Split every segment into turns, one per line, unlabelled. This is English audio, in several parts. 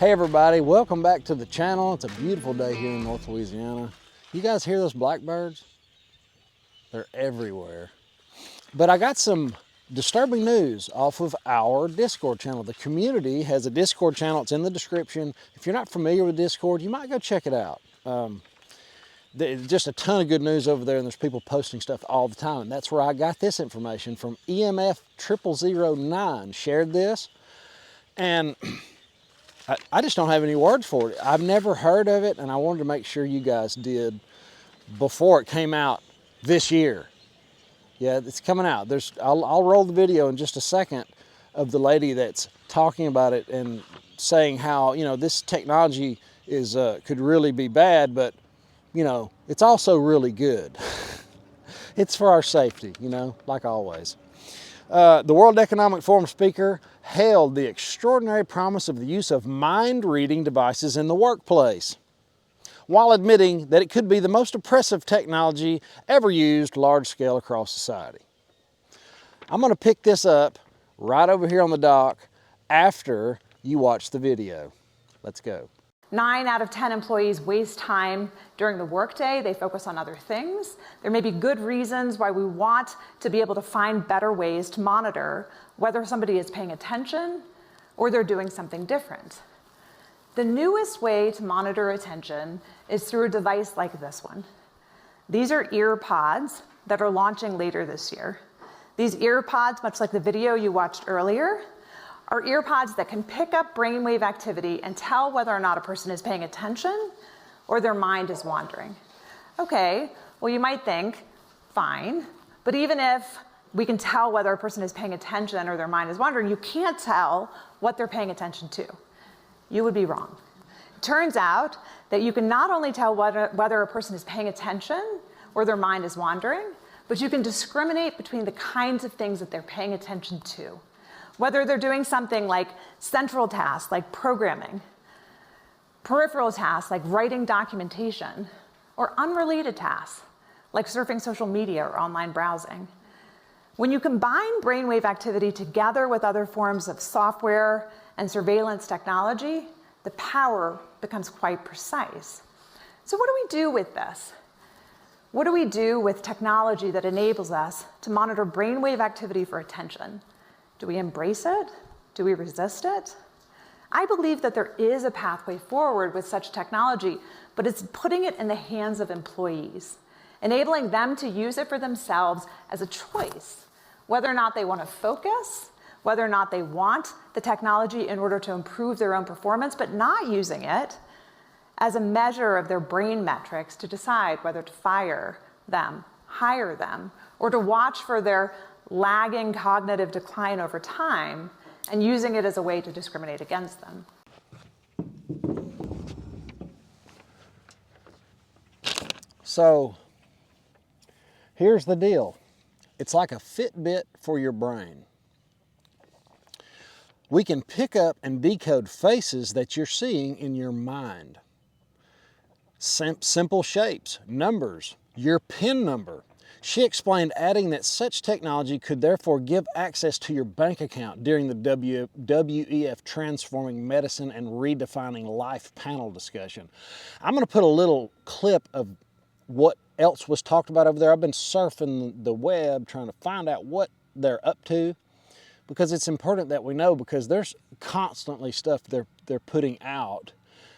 Hey everybody, welcome back to the channel. It's a beautiful day here in North Louisiana. You guys hear those blackbirds? They're everywhere. But I got some disturbing news off of our Discord channel. The community has a Discord channel. It's in the description. If you're not familiar with Discord, you might go check it out. There's just a ton of good news over there, and there's people posting stuff all the time. And that's where I got this information from. EMF 0009 shared this, and I just don't have any words for it. I've never heard of it, and I wanted to make sure you guys did before it came out this year. Yeah, it's coming out. I'll roll the video in just a second of the lady that's talking about it and saying how, you know, this technology is could really be bad, but you know, it's also really good. It's for our safety, you know, like always. The World Economic Forum speaker hailed the extraordinary promise of the use of mind-reading devices in the workplace, while admitting that it could be the most oppressive technology ever used large-scale across society. I'm going to pick this up right over here on the dock after you watch the video. Let's go.
9 out of 10 employees waste time during the workday. They focus on other things. There may be good reasons why we want to be able to find better ways to monitor whether somebody is paying attention or they're doing something different. The newest way to monitor attention is through a device like this one. These are ear pods that are launching later this year. These ear pods, much like the video you watched earlier, are ear pods that can pick up brainwave activity and tell whether or not a person is paying attention or their mind is wandering. Okay, well you might think, fine, but even if we can tell whether a person is paying attention or their mind is wandering, you can't tell what they're paying attention to. You would be wrong. It turns out that you can not only tell whether a person is paying attention or their mind is wandering, but you can discriminate between the kinds of things that they're paying attention to. Whether they're doing something like central tasks, like programming, peripheral tasks, like writing documentation, or unrelated tasks, like surfing social media or online browsing. When you combine brainwave activity together with other forms of software and surveillance technology, the power becomes quite precise. So what do we do with this? What do we do with technology that enables us to monitor brainwave activity for attention? Do we embrace it? Do we resist it? I believe that there is a pathway forward with such technology, but it's putting it in the hands of employees, enabling them to use it for themselves as a choice, whether or not they want to focus, whether or not they want the technology in order to improve their own performance, but not using it as a measure of their brain metrics to decide whether to fire them, hire them, or to watch for their lagging cognitive decline over time and using it as a way to discriminate against them.
So here's the deal. It's like a Fitbit for your brain. We can pick up and decode faces that you're seeing in your mind. Simple shapes, numbers, your PIN number. She explained, adding that such technology could therefore give access to your bank account during the WEF Transforming Medicine and Redefining Life panel discussion. I'm going to put a little clip of what else was talked about over there. I've been surfing the web trying to find out what they're up to, because it's important that we know, because there's constantly stuff they're putting out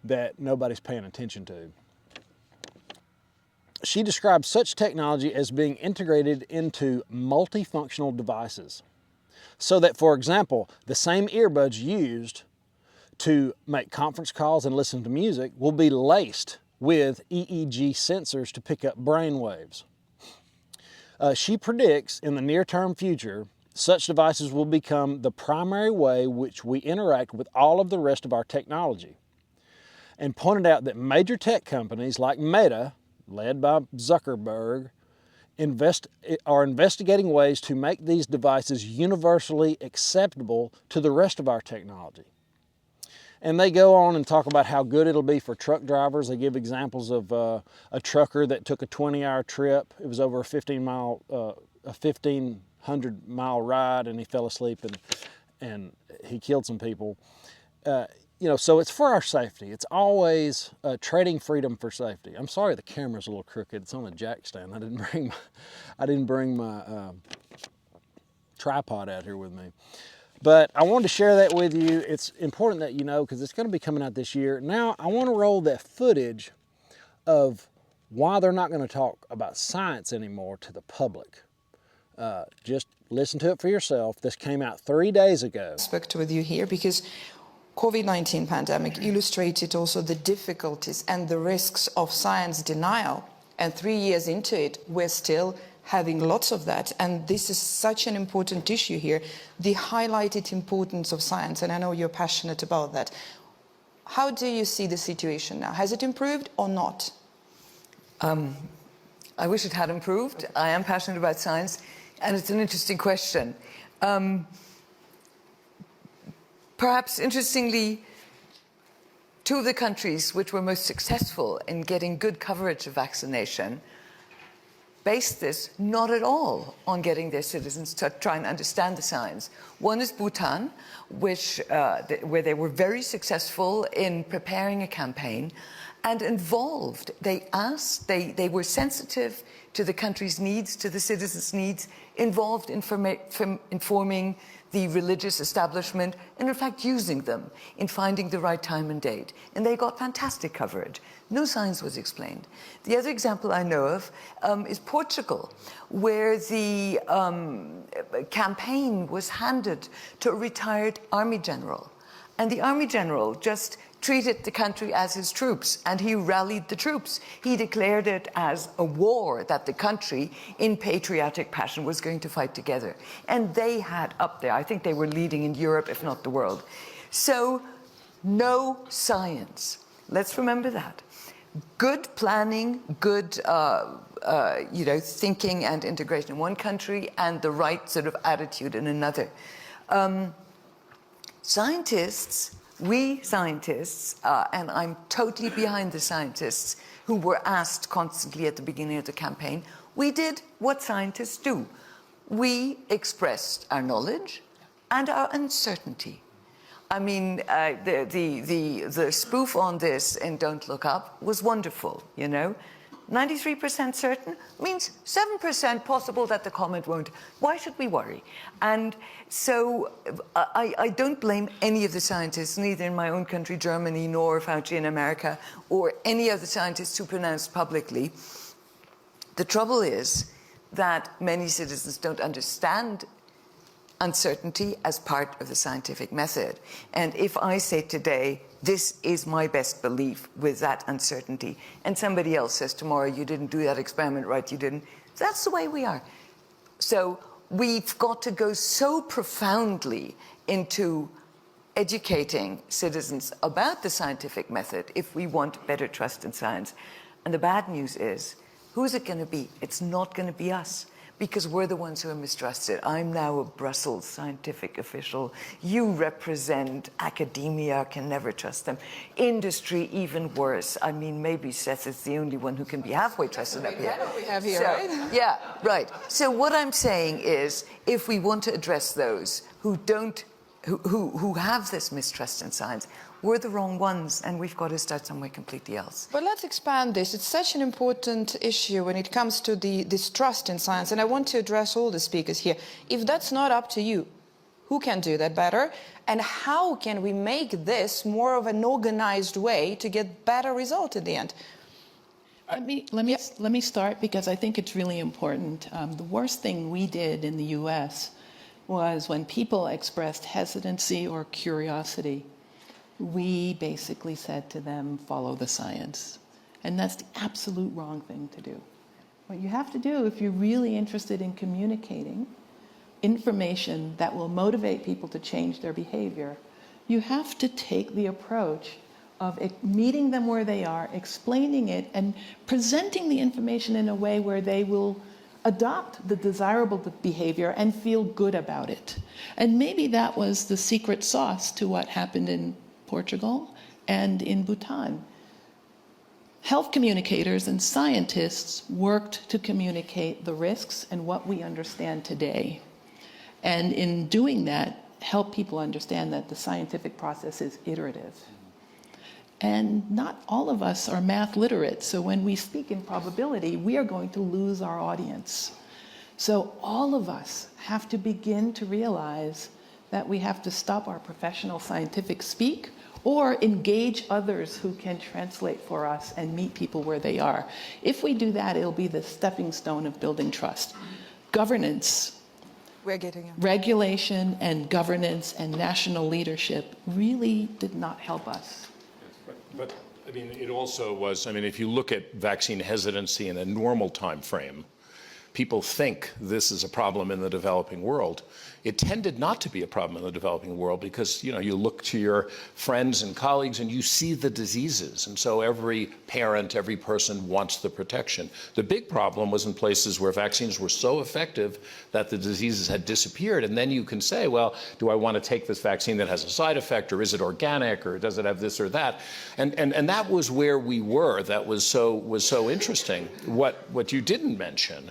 that nobody's paying attention to. She described such technology as being integrated into multifunctional devices, so that, for example, the same earbuds used to make conference calls and listen to music will be laced with EEG sensors to pick up brain waves. She predicts in the near-term future, such devices will become the primary way which we interact with all of the rest of our technology, and pointed out that major tech companies like Meta, led by Zuckerberg, are investigating ways to make these devices universally acceptable to the rest of our technology. And they go on and talk about how good it'll be for truck drivers. They give examples of a trucker that took a 20-hour trip. It was over a 1,500-mile ride, and he fell asleep and he killed some people. you know, so it's for our safety. It's always trading freedom for safety. I'm sorry the camera's a little crooked. It's on a jack stand. I didn't bring my tripod out here with me. But I wanted to share that with you. It's important that you know, because it's going to be coming out this year. Now I want to roll that footage of why they're not going to talk about science anymore to the public. Just listen to it for yourself. This came out 3 days ago.
Aspect with you here, because COVID-19 pandemic illustrated also the difficulties and the risks of science denial. And 3 years into it, we're still having lots of that. And this is such an important issue here, the highlighted importance of science. And I know you're passionate about that. How do you see the situation now? Has it improved or not?
I wish it had improved. I am passionate about science, and it's an interesting question. Perhaps interestingly, two of the countries which were most successful in getting good coverage of vaccination based this not at all on getting their citizens to try and understand the science. One is Bhutan, where they were very successful in preparing a campaign and involved. They were sensitive to the country's needs, to the citizens' needs, involved in informing the religious establishment, and in fact using them in finding the right time and date. And they got fantastic coverage. No science was explained. The other example I know of is Portugal, where the campaign was handed to a retired army general. And the army general just treated the country as his troops, and he rallied the troops. He declared it as a war that the country, in patriotic passion, was going to fight together. And they had up there, I think they were leading in Europe, if not the world. So, no science. Let's remember that. Good planning, good thinking and integration in one country, and the right sort of attitude in another. Scientists, and I'm totally behind the scientists who were asked constantly at the beginning of the campaign, we did what scientists do. We expressed our knowledge and our uncertainty. I mean, the spoof on this in Don't Look Up was wonderful, you know. 93% certain means 7% possible that the comet won't. Why should we worry? And so I don't blame any of the scientists, neither in my own country, Germany, nor Fauci in America, or any of the scientists who pronounced publicly. The trouble is that many citizens don't understand uncertainty as part of the scientific method. And if I say today, this is my best belief with that uncertainty, and somebody else says tomorrow, you didn't do that experiment right, you didn't, that's the way we are. So we've got to go so profoundly into educating citizens about the scientific method if we want better trust in science. And the bad news is, who's it going to be? It's not going to be us, because we're the ones who are mistrusted. I'm now a Brussels scientific official. You represent academia, can never trust them. Industry, even worse. I mean, maybe Seth is the only one who can be halfway trusted up here.
We have here, right?
Yeah, right. So what I'm saying is, if we want to address those who have this mistrust in science, we're the wrong ones, and we've got to start somewhere completely else.
But let's expand this. It's such an important issue when it comes to this trust in science, and I want to address all the speakers here. If that's not up to you, who can do that better? And how can we make this more of an organized way to get better result at the end?
Let me start, because I think it's really important. The worst thing we did in the US was when people expressed hesitancy or curiosity, we basically said to them, follow the science. And that's the absolute wrong thing to do. What you have to do, if you're really interested in communicating information that will motivate people to change their behavior, you have to take the approach of meeting them where they are, explaining it, and presenting the information in a way where they will adopt the desirable behavior and feel good about it. And maybe that was the secret sauce to what happened in Portugal and in Bhutan. Health communicators and scientists worked to communicate the risks and what we understand today. And in doing that, help people understand that the scientific process is iterative. And not all of us are math literate, so when we speak in probability, we are going to lose our audience. So all of us have to begin to realize that we have to stop our professional scientific speak or engage others who can translate for us and meet people where they are. If we do that, it'll be the stepping stone of building trust. Governance, regulation and governance and national leadership really did not help us.
But I mean, it also was, I mean, if you look at vaccine hesitancy in a normal time frame, people think this is a problem in the developing world. It tended not to be a problem in the developing world because, you know, you look to your friends and colleagues and you see the diseases. And so every parent, every person wants the protection. The big problem was in places where vaccines were so effective that the diseases had disappeared. And then you can say, well, do I want to take this vaccine that has a side effect, or is it organic, or does it have this or that? And that was where we were. That was so interesting. What you didn't mention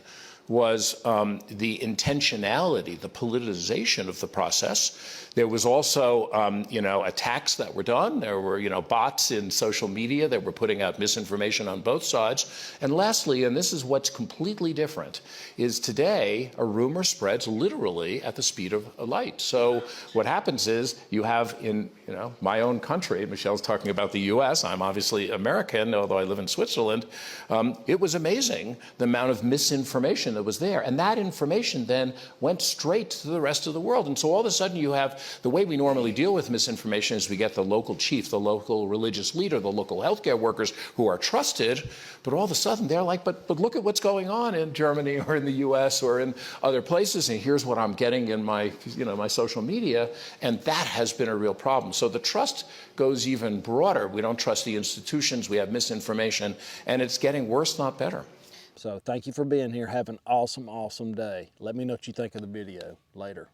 was the intentionality, the politicization of the process. There was also, attacks that were done. There were, bots in social media that were putting out misinformation on both sides. And lastly, and this is what's completely different, is today a rumor spreads literally at the speed of light. So what happens is you have in, my own country, Michelle's talking about the US, I'm obviously American, although I live in Switzerland, it was amazing the amount of misinformation that was there. And that information then went straight to the rest of the world. And so all of a sudden you have the way we normally deal with misinformation is we get the local chief, the local religious leader, the local healthcare workers who are trusted, but all of a sudden they're like, but look at what's going on in Germany or in the US or in other places, and here's what I'm getting in my, my social media, and that has been a real problem. So the trust goes even broader. We don't trust the institutions, we have misinformation, and it's getting worse, not better.
So thank you for being here. Have an awesome, awesome day. Let me know what you think of the video later.